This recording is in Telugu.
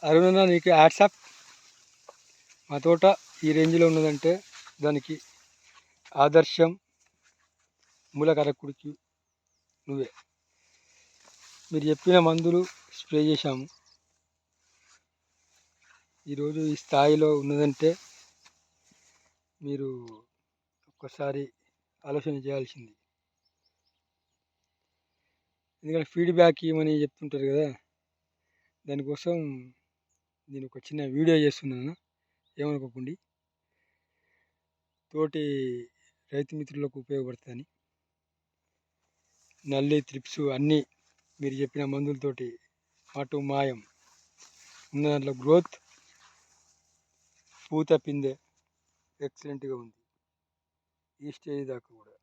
అరుణన్న నీకు యాడ్సాప్. మా తోట ఈ రేంజ్లో ఉన్నదంటే దానికి ఆదర్శం మూలకారకుడికి నువ్వే. మీరు చెప్పిన మందులు స్ప్రే చేశాము. ఈరోజు ఈ స్థాయిలో ఉన్నదంటే మీరు ఒక్కసారి ఆలోచన చేయాల్సింది. ఎందుకంటే ఫీడ్బ్యాక్ ఇవ్వమని చెప్తుంటారు కదా, దానికోసం నేను ఒక చిన్న వీడియో చేస్తున్నాను, ఏమనుకోకండి. తోటి రైతు మిత్రులకు ఉపయోగపడుతుందని. నల్లి త్రిప్స్ అన్నీ మీరు చెప్పిన మందులతోటి అటు మాయం ఉన్న దాంట్లో గ్రోత్, పూత పిందె ఎక్సలెంట్గా ఉంది ఈ స్టేజ్ దాకా కూడా.